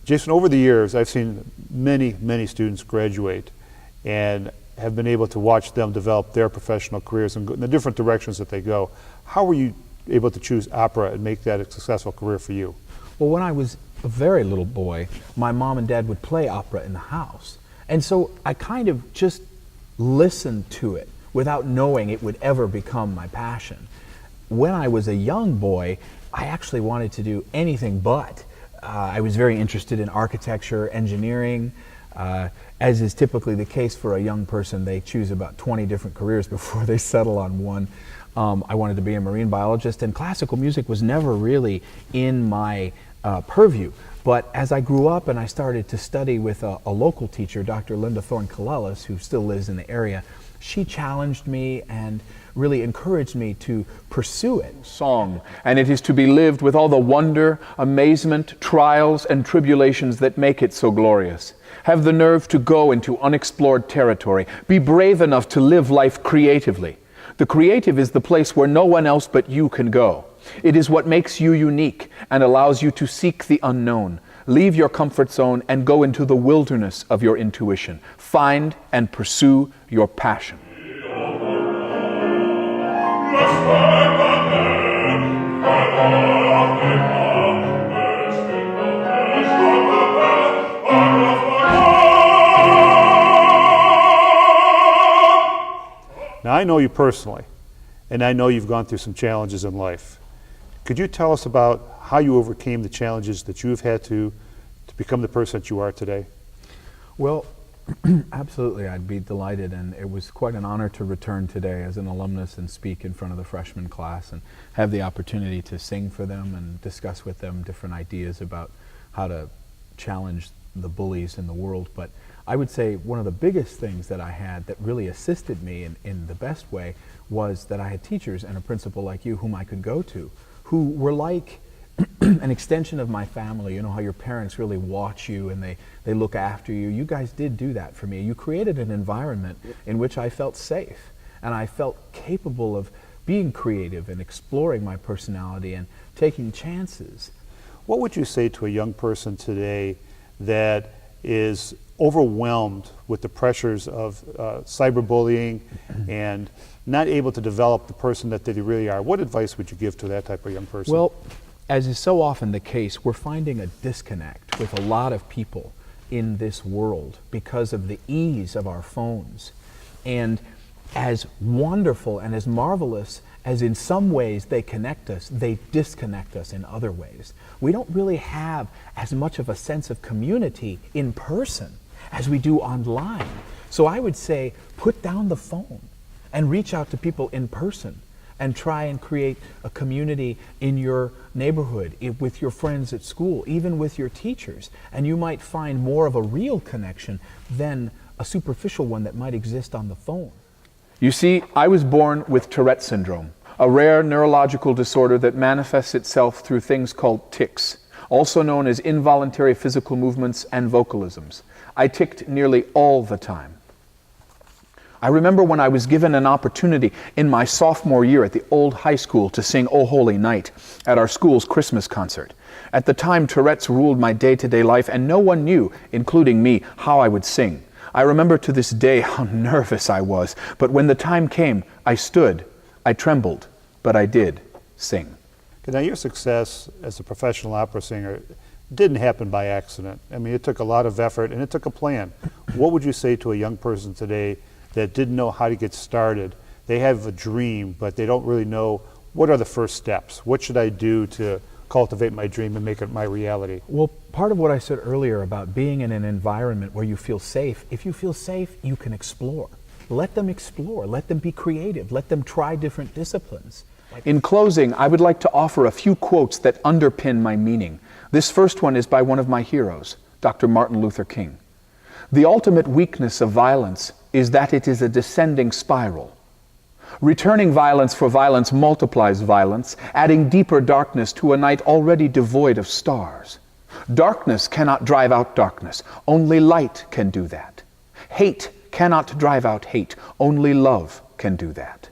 Jason, over the years, I've seen many, many students graduate and have been able to watch them develop their professional careers and go in the different directions that they go. How were you able to choose opera and make that a successful career for you? Well, when I was a very little boy, my mom and dad would play opera in the house. And so I kind of just listened to it without knowing it would ever become my passion. When I was a young boy, I actually wanted to do anything but. I was very interested in architecture, engineering. As is typically the case for a young person, they choose about 20 different careers before they settle on one. I wanted to be a marine biologist, and classical music was never really in my purview. But as I grew up and I started to study with a local teacher, Dr. Linda Thorne-Kalelis, who still lives in the area, she challenged me and really encouraged me to pursue it. Song, and it is to be lived with all the wonder, amazement, trials, and tribulations that make it so glorious. Have the nerve to go into unexplored territory. Be brave enough to live life creatively. The creative is the place where no one else but you can go. It is what makes you unique and allows you to seek the unknown. Leave your comfort zone and go into the wilderness of your intuition. Find and pursue your passion. Now, I know you personally, and I know you've gone through some challenges in life. Could you tell us about how you overcame the challenges that you've had to become the person that you are today? Well, absolutely, I'd be delighted, and it was quite an honor to return today as an alumnus and speak in front of the freshman class and have the opportunity to sing for them and discuss with them different ideas about how to challenge the bullies in the world. But I would say one of the biggest things that I had that really assisted me in the best way was that I had teachers and a principal like you whom I could go to, who were like an extension of my family. You know how your parents really watch you and they look after you. You guys did do that for me. You created an environment in which I felt safe and I felt capable of being creative and exploring my personality and taking chances. What would you say to a young person today that is overwhelmed with the pressures of cyberbullying and not able to develop the person that they really are? What advice would you give to that type of young person? Well, as is so often the case, we're finding a disconnect with a lot of people in this world because of the ease of our phones. And as wonderful and as marvelous as in some ways they connect us, they disconnect us in other ways. We don't really have as much of a sense of community in person as we do online. So I would say put down the phone and reach out to people in person and try and create a community in your neighborhood, with your friends at school, even with your teachers. And you might find more of a real connection than a superficial one that might exist on the phone. You see, I was born with Tourette syndrome, a rare neurological disorder that manifests itself through things called tics, also known as involuntary physical movements and vocalisms. I ticked nearly all the time. I remember when I was given an opportunity in my sophomore year at the old high school to sing "O Holy Night" at our school's Christmas concert. At the time, Tourette's ruled my day-to-day life, and no one knew, including me, how I would sing. I remember to this day how nervous I was, but when the time came, I stood, I trembled, but I did sing. Now, your success as a professional opera singer didn't happen by accident. I mean, it took a lot of effort and it took a plan. What would you say to a young person today that didn't know how to get started? They have a dream, but they don't really know what are the first steps. What should I do to cultivate my dream and make it my reality? Well, part of what I said earlier about being in an environment where you feel safe, if you feel safe, you can explore. Let them explore, let them be creative, let them try different disciplines. In closing, I would like to offer a few quotes that underpin my meaning. This first one is by one of my heroes, Dr. Martin Luther King. The ultimate weakness of violence is that it is a descending spiral. Returning violence for violence multiplies violence, adding deeper darkness to a night already devoid of stars. Darkness cannot drive out darkness. Only light can do that. Hate cannot drive out hate. Only love can do that.